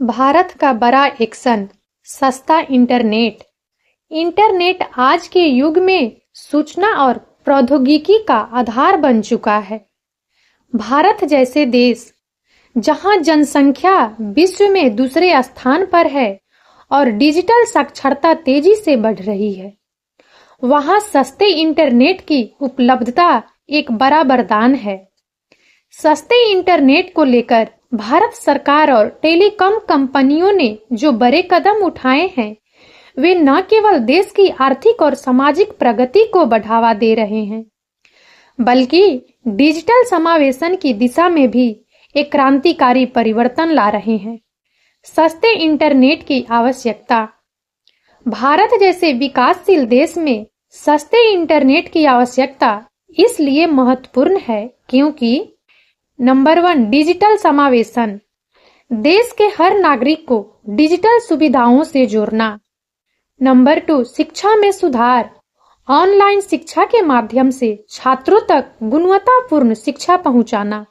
भारत का बड़ा एक्शन, सस्ता इंटरनेट। इंटरनेट आज के युग में सूचना और प्रौद्योगिकी का आधार बन चुका है। भारत जैसे देश, जहां जनसंख्या विश्व में दूसरे स्थान पर है और डिजिटल साक्षरता तेजी से बढ़ रही है, वहां सस्ते इंटरनेट की उपलब्धता एक बड़ा वरदान है। सस्ते इंटरनेट को लेकर भारत सरकार और टेलीकॉम कंपनियों ने जो बड़े कदम उठाए हैं, वे न केवल देश की आर्थिक और सामाजिक प्रगति को बढ़ावा दे रहे हैं, बल्कि डिजिटल समावेशन की दिशा में भी एक क्रांतिकारी परिवर्तन ला रहे हैं। सस्ते इंटरनेट की आवश्यकता। भारत जैसे विकासशील देश में सस्ते इंटरनेट की आवश्यकता इसलिए महत्वपूर्ण है क्योंकि नंबर 1, डिजिटल समावेशन। देश के हर नागरिक को डिजिटल सुविधाओं से जोड़ना। नंबर 2, शिक्षा में सुधार। ऑनलाइन शिक्षा के माध्यम से छात्रों तक गुणवत्तापूर्ण शिक्षा पहुंचाना।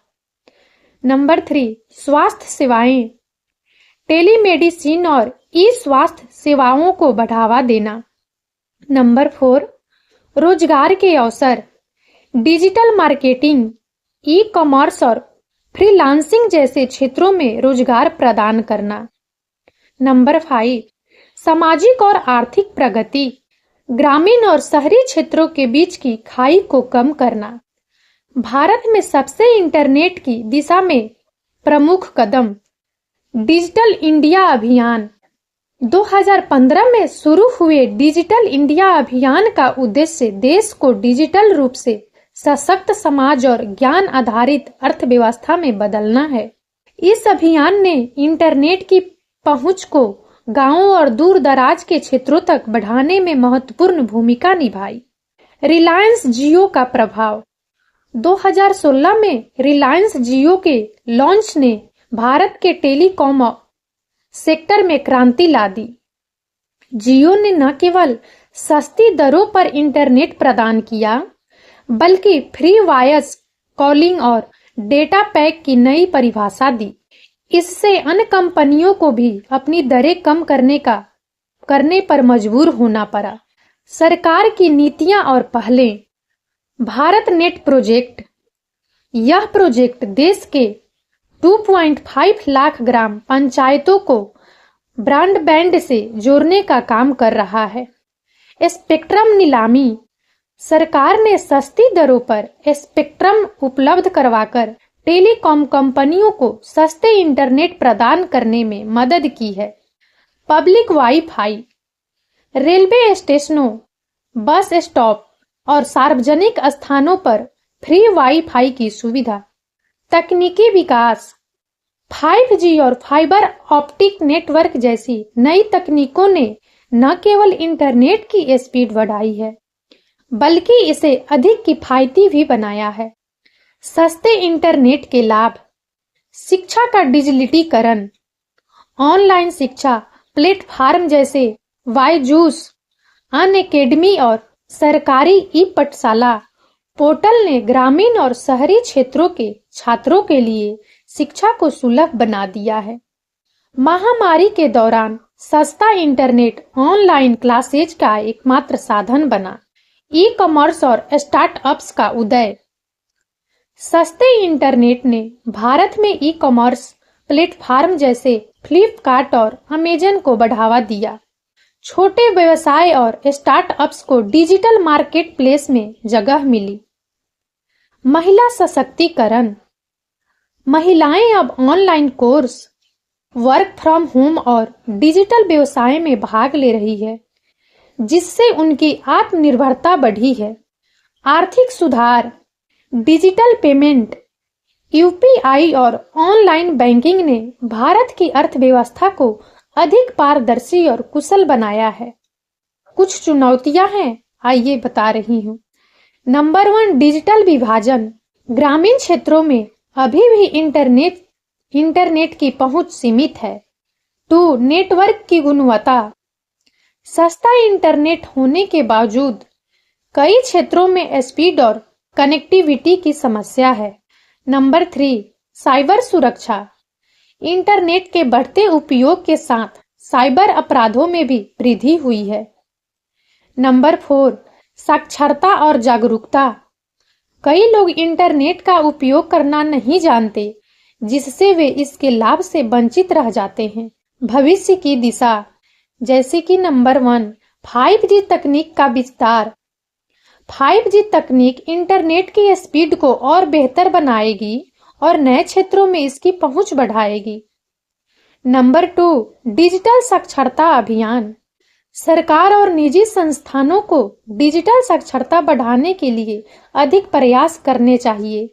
नंबर 3, स्वास्थ्य सेवाएं। टेलीमेडिसिन और ई स्वास्थ्य सेवाओं को बढ़ावा देना। नंबर 4, रोजगार के अवसर। डिजिटल मार्केटिंग, ई कॉमर्स और फ्रीलांसिंग जैसे क्षेत्रों में रोजगार प्रदान करना। नंबर 5, सामाजिक और आर्थिक प्रगति। ग्रामीण और शहरी क्षेत्रों के बीच की खाई को कम करना। भारत में सबसे इंटरनेट की दिशा में प्रमुख कदम। डिजिटल इंडिया अभियान। 2015 में शुरू हुए डिजिटल इंडिया अभियान का उद्देश्य देश को डिजिटल रूप से सशक्त समाज और ज्ञान आधारित अर्थव्यवस्था में बदलना है। इस अभियान ने इंटरनेट की पहुंच को गांवों और दूर दराज के क्षेत्रों तक बढ़ाने में महत्वपूर्ण भूमिका निभाई। रिलायंस जियो का प्रभाव। 2016 में रिलायंस जियो के लॉन्च ने भारत के टेलीकॉम सेक्टर में क्रांति ला दी। जियो ने न केवल सस्ती दरों पर इंटरनेट प्रदान किया, बल्कि फ्री वॉयस कॉलिंग और डेटा पैक की नई परिभाषा दी। इससे अन्य कंपनियों को भी अपनी दरें कम करने पर मजबूर होना पड़ा। सरकार की नीतियां और पहलें। Bharat net project. यह प्रोजेक्ट देश के 2.5 लाख ग्राम पंचायतों को ब्रॉडबैंड से जोड़ने का काम कर रहा है। स्पेक्ट्रम नीलामी। सरकार ने सस्ती दरों पर स्पेक्ट्रम उपलब्ध करवाकर टेलीकॉम कंपनियों को सस्ते इंटरनेट प्रदान करने में मदद की है। Public wifi. रेलवे स्टेशनों, बस स्टॉप और सार्वजनिक स्थानों पर फ्री वाईफाई की सुविधा। तकनीकी विकास। 5G और फाइबर ऑप्टिक नेटवर्क जैसी नई तकनीकों ने न केवल इंटरनेट की स्पीड बढ़ाई है, बल्कि इसे अधिक किफायती भी बनाया है। सस्ते इंटरनेट के लाभ। शिक्षा का डिजिटलीकरण। ऑनलाइन शिक्षा प्लेटफार्म जैसे बायजूस, अनअकैडमी और सरकारी ई पाठशाला पोर्टल ने ग्रामीण और शहरी क्षेत्रों के छात्रों के लिए शिक्षा को सुलभ बना दिया है। महामारी के दौरान सस्ता इंटरनेट ऑनलाइन क्लासेज का एकमात्र साधन बना। ई कॉमर्स और स्टार्टअप्स का उदय। सस्ते इंटरनेट ने भारत में ई कॉमर्स प्लेटफार्म जैसे फ्लिपकार्ट और अमेजन को बढ़ावा दिया। छोटे व्यवसाय और स्टार्टअप्स को डिजिटल मार्केट प्लेस में जगह मिली। महिला सशक्तिकरण। महिलाएं अब online course, work from home और डिजिटल व्यवसाय में भाग ले रही है, जिससे उनकी आत्मनिर्भरता बढ़ी है। आर्थिक सुधार। डिजिटल पेमेंट, यूपीआई और ऑनलाइन बैंकिंग ने भारत की अर्थव्यवस्था को अधिक पारदर्शी और कुशल बनाया है। कुछ चुनौतियां हैं, आइए बता रही हूँ। नंबर 1, डिजिटल विभाजन। ग्रामीण क्षेत्रों में अभी भी इंटरनेट की पहुंच सीमित है। 2, नेटवर्क की गुणवत्ता। सस्ता इंटरनेट होने के बावजूद कई क्षेत्रों में स्पीड और कनेक्टिविटी की समस्या है। नंबर 3, साइबर सुरक्षा। इंटरनेट के बढ़ते उपयोग के साथ साइबर अपराधों में भी वृद्धि हुई है। नंबर 4, साक्षरता और जागरूकता। कई लोग इंटरनेट का उपयोग करना नहीं जानते, जिससे वे इसके लाभ से वंचित रह जाते हैं। भविष्य की दिशा, जैसे कि नंबर 1, 5G तकनीक का विस्तार। 5G तकनीक इंटरनेट की स्पीड को और बेहतर बनाएगी और नए क्षेत्रों में इसकी पहुंच बढ़ाएगी। नंबर 2, डिजिटल साक्षरता अभियान। सरकार और निजी संस्थानों को डिजिटल साक्षरता बढ़ाने के लिए अधिक प्रयास करने चाहिए।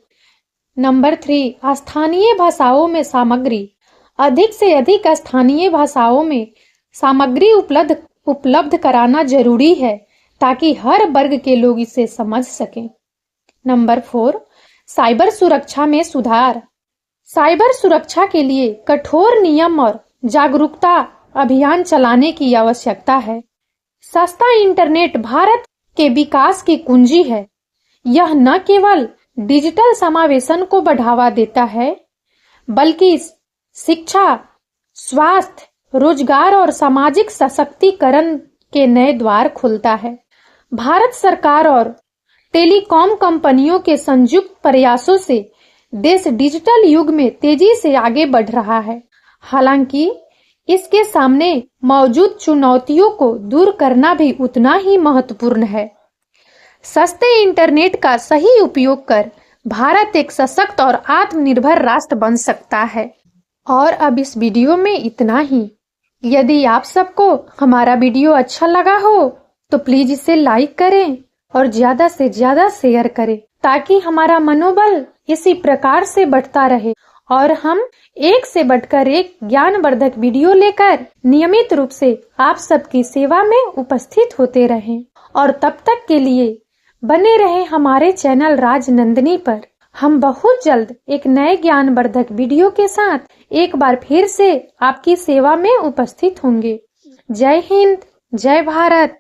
नंबर 3, स्थानीय भाषाओं में सामग्री। अधिक से अधिक स्थानीय भाषाओं में सामग्री उपलब्ध कराना जरूरी है, ताकि हर वर्ग के लोग इसे समझ सकें। नंबर 4, साइबर सुरक्षा में सुधार। साइबर सुरक्षा के लिए कठोर नियम और जागरूकता अभियान चलाने की आवश्यकता है। सस्ता इंटरनेट भारत के विकास की कुंजी है। यह न केवल डिजिटल समावेशन को बढ़ावा देता है, बल्कि शिक्षा, स्वास्थ्य, रोजगार और सामाजिक सशक्तिकरण के नए द्वार खोलता है। भारत सरकार और टेलीकॉम कंपनियों के संयुक्त प्रयासों से देश डिजिटल युग में तेजी से आगे बढ़ रहा है। हालांकि इसके सामने मौजूद चुनौतियों को दूर करना भी उतना ही महत्वपूर्ण है। सस्ते इंटरनेट का सही उपयोग कर भारत एक सशक्त और आत्मनिर्भर राष्ट्र बन सकता है। और अब इस वीडियो में इतना ही। यदि आप सबको हमारा वीडियो अच्छा लगा हो तो प्लीज इसे लाइक करें और ज्यादा से ज्यादा शेयर करें, ताकि हमारा मनोबल इसी प्रकार से बढ़ता रहे और हम एक से बढ़कर एक ज्ञानवर्धक वीडियो लेकर नियमित रूप से आप सबकी सेवा में उपस्थित होते रहें। और तब तक के लिए बने रहें हमारे चैनल राजनंदिनी पर। हम बहुत जल्द एक नए ज्ञानवर्धक वीडियो के साथ एक बार फिर से आपकी सेवा में उपस्थित होंगे। जय हिंद, जय भारत।